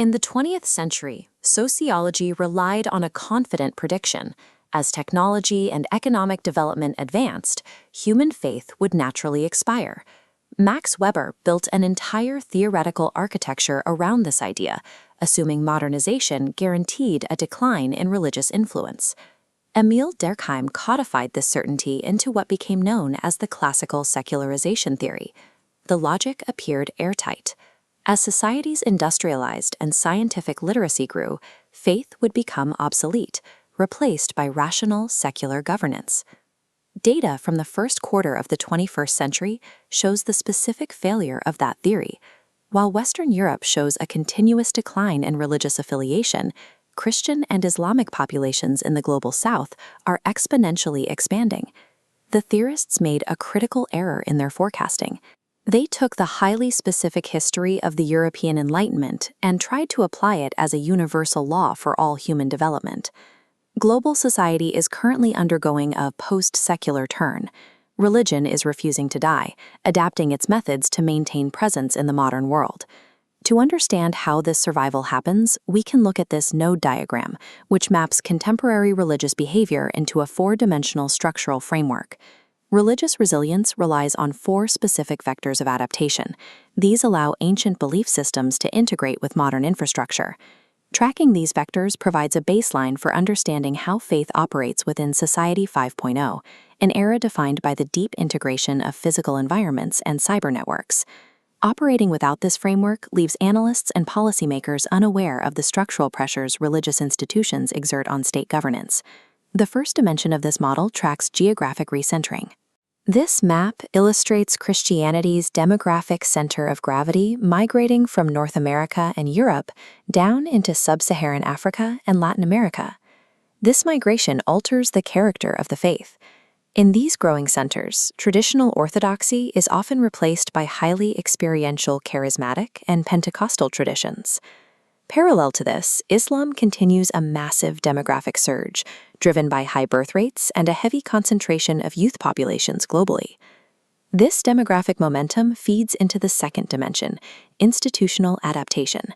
In the 20th century, sociology relied on a confident prediction. As technology and economic development advanced, human faith would naturally expire. Max Weber built an entire theoretical architecture around this idea, assuming modernization guaranteed a decline in religious influence. Emil Durkheim codified this certainty into what became known as the classical secularization theory. The logic appeared airtight. As societies industrialized and scientific literacy grew, faith would become obsolete, replaced by rational, secular governance. Data from the first quarter of the 21st century shows the specific failure of that theory. While Western Europe shows a continuous decline in religious affiliation, Christian and Islamic populations in the global South are exponentially expanding. The theorists made a critical error in their forecasting. They took the highly specific history of the European Enlightenment and tried to apply it as a universal law for all human development. Global society is currently undergoing a post-secular turn. Religion is refusing to die, adapting its methods to maintain presence in the modern world. To understand how this survival happens, we can look at this node diagram, which maps contemporary religious behavior into a four-dimensional structural framework. Religious resilience relies on four specific vectors of adaptation. These allow ancient belief systems to integrate with modern infrastructure. Tracking these vectors provides a baseline for understanding how faith operates within Society 5.0, an era defined by the deep integration of physical environments and cyber networks. Operating without this framework leaves analysts and policymakers unaware of the structural pressures religious institutions exert on state governance. The first dimension of this model tracks geographic recentering. This map illustrates Christianity's demographic center of gravity migrating from North America and Europe down into sub-Saharan Africa and Latin America. This migration alters the character of the faith. In these growing centers, traditional orthodoxy is often replaced by highly experiential charismatic and Pentecostal traditions. Parallel to this, Islam continues a massive demographic surge, driven by high birth rates and a heavy concentration of youth populations globally. This demographic momentum feeds into the second dimension, institutional adaptation.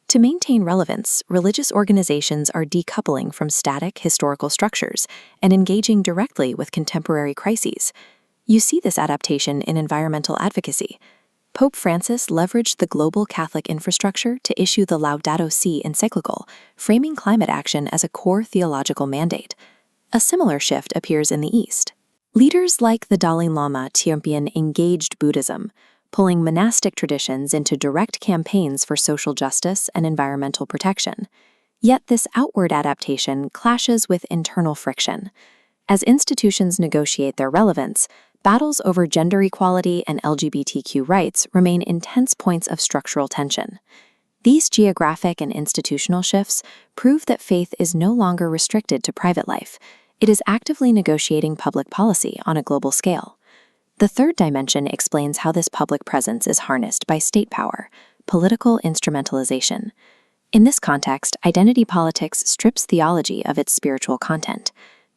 To maintain relevance, religious organizations are decoupling from static historical structures and engaging directly with contemporary crises. You see this adaptation in environmental advocacy. Pope Francis leveraged the global Catholic infrastructure to issue the Laudato Si encyclical, framing climate action as a core theological mandate. A similar shift appears in the East. Leaders like the Dalai Lama champion engaged Buddhism, pulling monastic traditions into direct campaigns for social justice and environmental protection. Yet this outward adaptation clashes with internal friction. As institutions negotiate their relevance, battles over gender equality and LGBTQ rights remain intense points of structural tension. These geographic and institutional shifts prove that faith is no longer restricted to private life. It is actively negotiating public policy on a global scale. The third dimension explains how this public presence is harnessed by state power, political instrumentalization. In this context, identity politics strips theology of its spiritual content.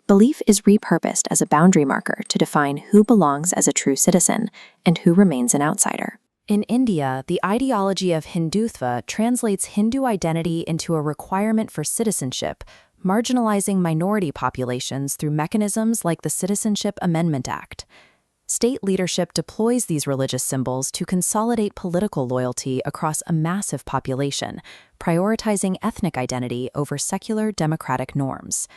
Belief is repurposed as a boundary marker to define who belongs as a true citizen and who remains an outsider. In India, the ideology of Hindutva translates Hindu identity into a requirement for citizenship, marginalizing minority populations through mechanisms like the Citizenship Amendment Act. State leadership deploys these religious symbols to consolidate political loyalty across a massive population, prioritizing ethnic identity over secular democratic norms.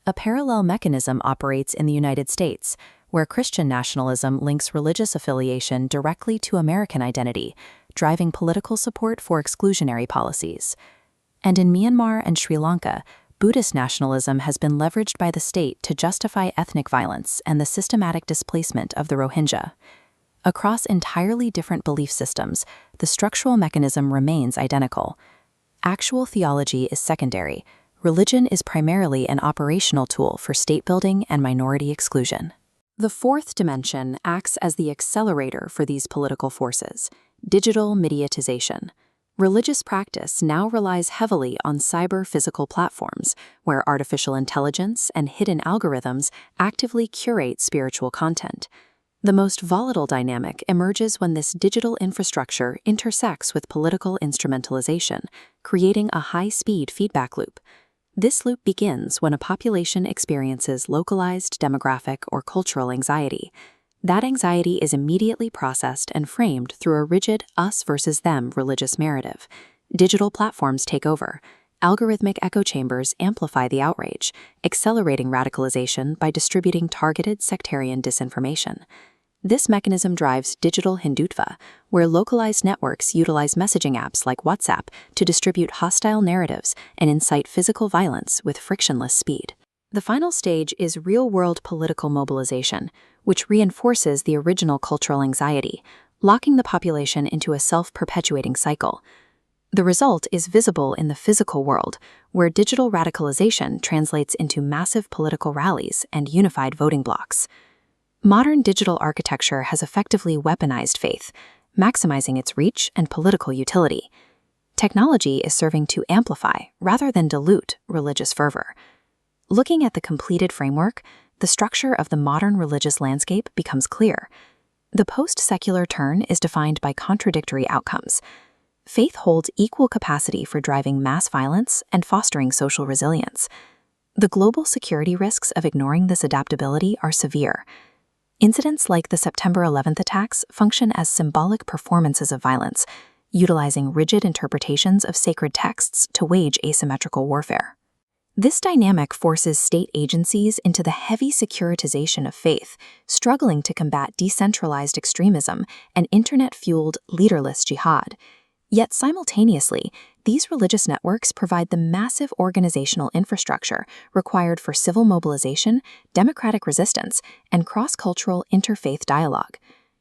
A parallel mechanism operates in the United States, where Christian nationalism links religious affiliation directly to American identity, driving political support for exclusionary policies. And in Myanmar and Sri Lanka, Buddhist nationalism has been leveraged by the state to justify ethnic violence and the systematic displacement of the Rohingya. Across entirely different belief systems, the structural mechanism remains identical. Actual theology is secondary. Religion is primarily an operational tool for state building and minority exclusion. The fourth dimension acts as the accelerator for these political forces: digital mediatization. Religious practice now relies heavily on cyber-physical platforms, where artificial intelligence and hidden algorithms actively curate spiritual content. The most volatile dynamic emerges when this digital infrastructure intersects with political instrumentalization, creating a high-speed feedback loop. This loop begins when a population experiences localized demographic or cultural anxiety. That anxiety is immediately processed and framed through a rigid us versus them religious narrative. Digital platforms take over. Algorithmic echo chambers amplify the outrage, accelerating radicalization by distributing targeted sectarian disinformation. This mechanism drives digital Hindutva, where localized networks utilize messaging apps like WhatsApp to distribute hostile narratives and incite physical violence with frictionless speed. The final stage is real-world political mobilization, which reinforces the original cultural anxiety, locking the population into a self-perpetuating cycle. The result is visible in the physical world, where digital radicalization translates into massive political rallies and unified voting blocs. Modern digital architecture has effectively weaponized faith, maximizing its reach and political utility. Technology is serving to amplify, rather than dilute, religious fervor. Looking at the completed framework, the structure of the modern religious landscape becomes clear. The post-secular turn is defined by contradictory outcomes. Faith holds equal capacity for driving mass violence and fostering social resilience. The global security risks of ignoring this adaptability are severe. Incidents like the September 11th attacks function as symbolic performances of violence, utilizing rigid interpretations of sacred texts to wage asymmetrical warfare. This dynamic forces state agencies into the heavy securitization of faith, struggling to combat decentralized extremism and internet-fueled leaderless jihad. Yet simultaneously, these religious networks provide the massive organizational infrastructure required for civil mobilization, democratic resistance, and cross-cultural interfaith dialogue.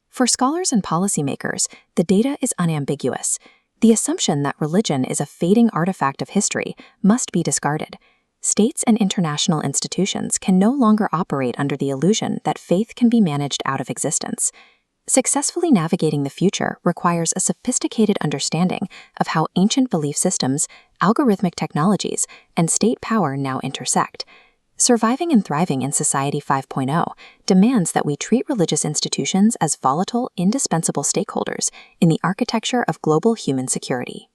For scholars and policymakers, the data is unambiguous. The assumption that religion is a fading artifact of history must be discarded. States and international institutions can no longer operate under the illusion that faith can be managed out of existence. Successfully navigating the future requires a sophisticated understanding of how ancient belief systems, algorithmic technologies, and state power now intersect. Surviving and thriving in Society 5.0 demands that we treat religious institutions as volatile, indispensable stakeholders in the architecture of global human security.